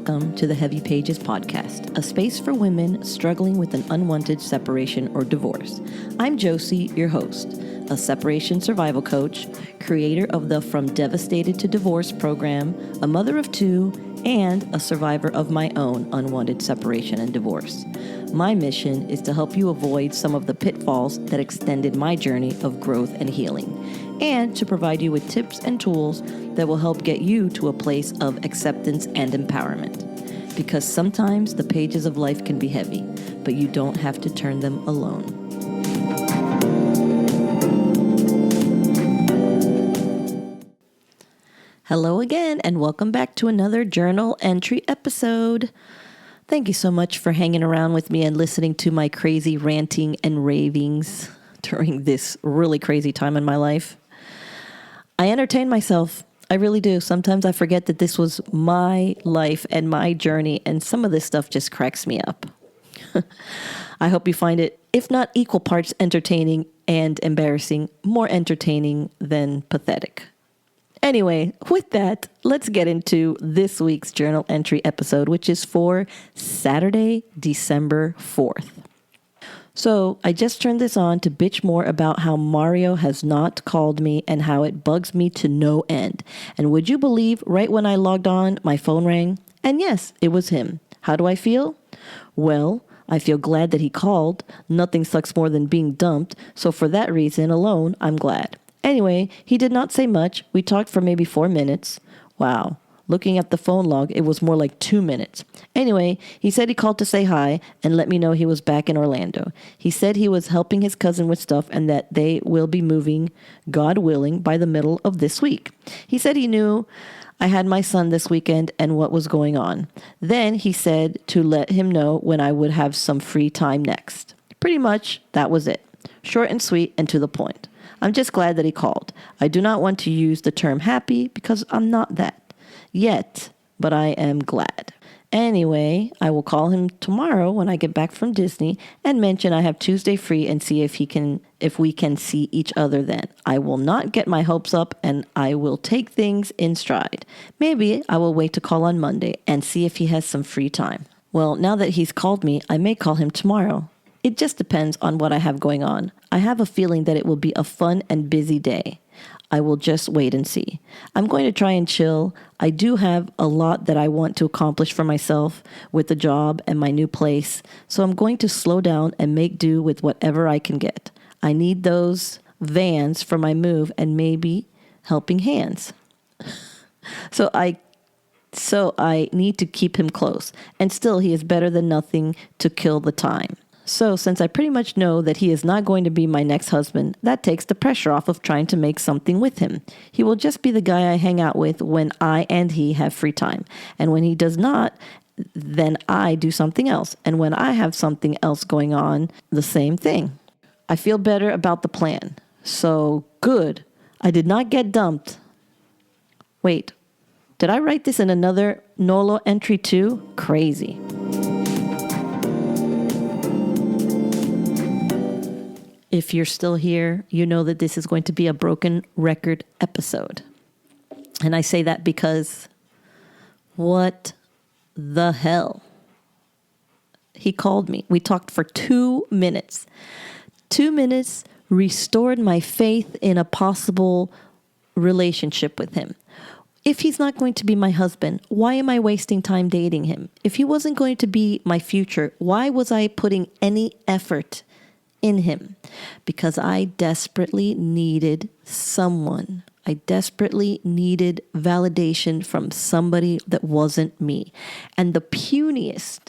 Welcome to the Heavy Pages podcast, a space for women struggling with an unwanted separation or divorce. I'm Josie, your host, a separation survival coach, creator of the From Devastated to Divorce program, a mother of two, and a survivor of my own unwanted separation and divorce. My mission is to help you avoid some of the pitfalls that extended my journey of growth and healing, and to provide you with tips and tools that will help get you to a place of acceptance and empowerment. Because sometimes the pages of life can be heavy, but you don't have to turn them alone. Hello again, and welcome back to another journal entry episode. Thank you so much for hanging around with me and listening to my crazy ranting and ravings during this really crazy time in my life. I entertain myself. I really do. Sometimes I forget that this was my life and my journey, and some of this stuff just cracks me up. I hope you find it, if not equal parts entertaining and embarrassing, more entertaining than pathetic. Anyway, with that, let's get into this week's journal entry episode, which is for Saturday, December 4th. So I just turned this on to bitch more about how Mario has not called me and how it bugs me to no end. And would you believe, right when I logged on, my phone rang? And yes, it was him. How do I feel? Well, I feel glad that he called. Nothing sucks more than being dumped. So for that reason alone, I'm glad. Anyway, he did not say much. We talked for maybe 4 minutes. Wow. Looking at the phone log, it was more like 2 minutes. Anyway, he said he called to say hi and let me know he was back in Orlando. He said he was helping his cousin with stuff and that they will be moving, God willing, by the middle of this week. He said he knew I had my son this weekend and what was going on. Then he said to let him know when I would have some free time next. Pretty much, that was it. Short and sweet and to the point. I'm just glad that he called. I do not want to use the term happy because I'm not that yet, but I am glad. Anyway, I will call him tomorrow when I get back from Disney and mention I have Tuesday free and see if we can see each other then. I will not get my hopes up and I will take things in stride. Maybe I will wait to call on Monday and see if he has some free time. Well, now that he's called me, I may call him tomorrow. It just depends on what I have going on. I have a feeling that it will be a fun and busy day. I will just wait and see. I'm going to try and chill. I do have a lot that I want to accomplish for myself with the job and my new place, so I'm going to slow down and make do with whatever I can get. I need those vans for my move and maybe helping hands. So I need to keep him close, and still he is better than nothing to kill the time. So since I pretty much know that he is not going to be my next husband, that takes the pressure off of trying to make something with him. He will just be the guy I hang out with when I and he have free time. And when he does not, then I do something else. And when I have something else going on, the same thing. I feel better about the plan. So good. I did not get dumped. Wait, did I write this in another Nolo entry too? Crazy. If you're still here, you know that this is going to be a broken record episode. And I say that because what the hell? He called me. We talked for 2 minutes. 2 minutes restored my faith in a possible relationship with him. If he's not going to be my husband, why am I wasting time dating him? If he wasn't going to be my future, why was I putting any effort in him? Because I desperately needed someone. I desperately needed validation from somebody that wasn't me. And the puniest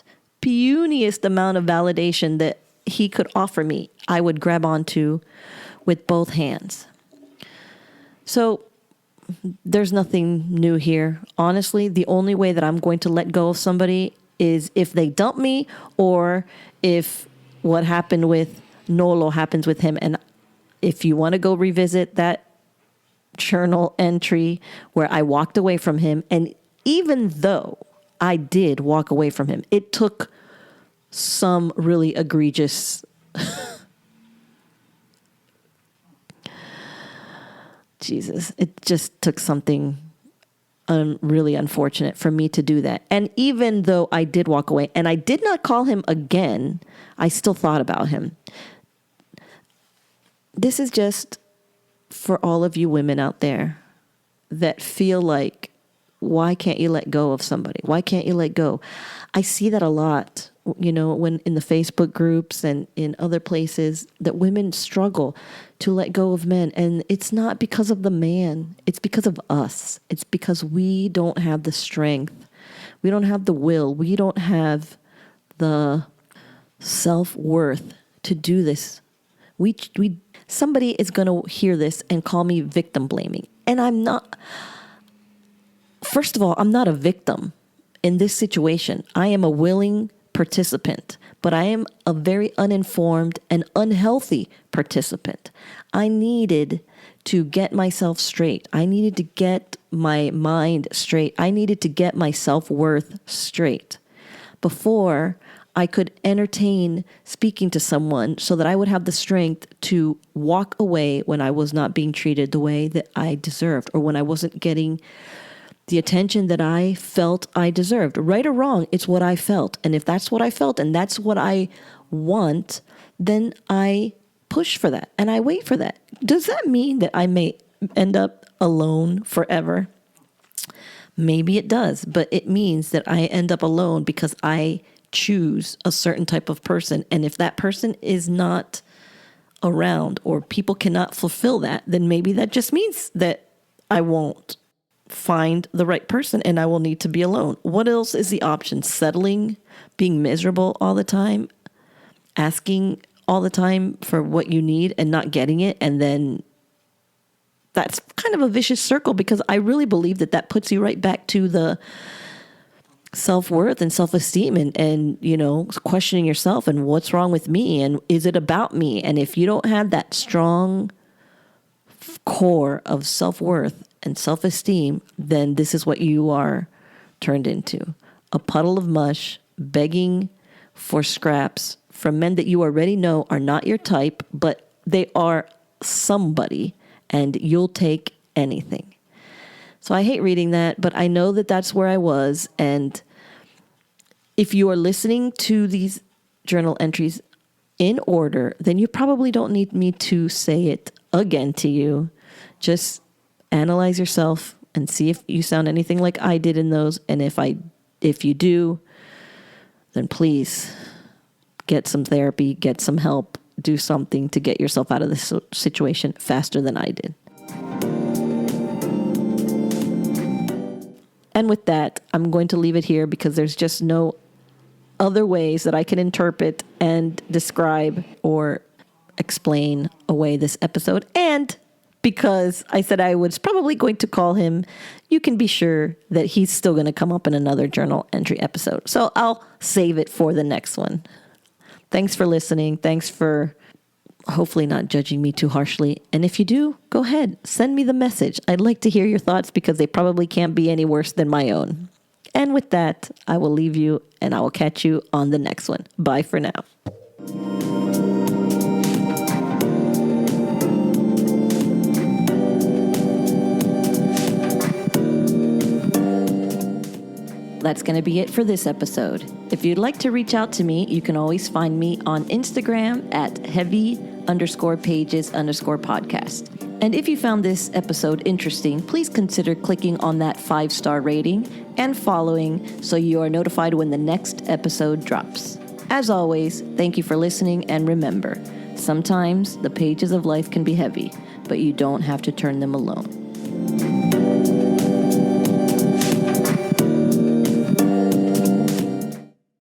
amount of validation that he could offer me, I would grab onto with both hands. So there's nothing new here. Honestly, the only way that I'm going to let go of somebody is if they dump me or if what happened with Nolo happens with him. And if you want to go revisit that journal entry where I walked away from him, and even though I did walk away from him, it took some really egregious Jesus, it just took something really unfortunate for me to do that. And even though I did walk away and I did not call him again, I still thought about him. This is just for all of you women out there that feel like, why can't you let go of somebody? Why can't you let go? I see that a lot, when in the Facebook groups and in other places, that women struggle to let go of men. And it's not because of the man. It's because of us. It's because we don't have the strength. We don't have the will. We don't have the self-worth to do this. Somebody is going to hear this and call me victim blaming. And I'm not. First of all, I'm not a victim in this situation. I am a willing participant, but I am a very uninformed and unhealthy participant. I needed to get myself straight. I needed to get my mind straight. I needed to get my self-worth straight before I could entertain speaking to someone so that I would have the strength to walk away when I was not being treated the way that I deserved, or when I wasn't getting the attention that I felt I deserved. Right or wrong, it's what I felt. And if that's what I felt and that's what I want, then I push for that and I wait for that. Does that mean that I may end up alone forever? Maybe it does, but it means that I end up alone because I choose a certain type of person. And if that person is not around or people cannot fulfill that, then maybe that just means that I won't find the right person and I will need to be alone. What else is the option? Settling, being miserable all the time, asking all the time for what you need and not getting it. And then that's kind of a vicious circle, because I really believe that puts you right back to the self-worth and self-esteem and questioning yourself and what's wrong with me and is it about me? And if you don't have that strong core of self-worth and self-esteem, then this is what you are turned into. A puddle of mush, begging for scraps from men that you already know are not your type, but they are somebody, and you'll take anything. So I hate reading that, but I know that that's where I was. And if you are listening to these journal entries in order, then you probably don't need me to say it again to you. Just analyze yourself and see if you sound anything like I did in those. And if you do, then please get some therapy, get some help, do something to get yourself out of this situation faster than I did. And with that, I'm going to leave it here because there's just no other ways that I can interpret and describe or explain away this episode. And because I said I was probably going to call him, you can be sure that he's still going to come up in another journal entry episode. So I'll save it for the next one. Thanks for listening. Thanks for hopefully not judging me too harshly. And if you do, go ahead, send me the message. I'd like to hear your thoughts because they probably can't be any worse than my own. And with that, I will leave you and I will catch you on the next one. Bye for now. That's going to be it for this episode. If you'd like to reach out to me, you can always find me on Instagram at heavy_pages_podcast. And if you found this episode interesting, please consider clicking on that 5-star rating and following so you are notified when the next episode drops. As always, thank you for listening, and remember, sometimes the pages of life can be heavy, but you don't have to turn them alone.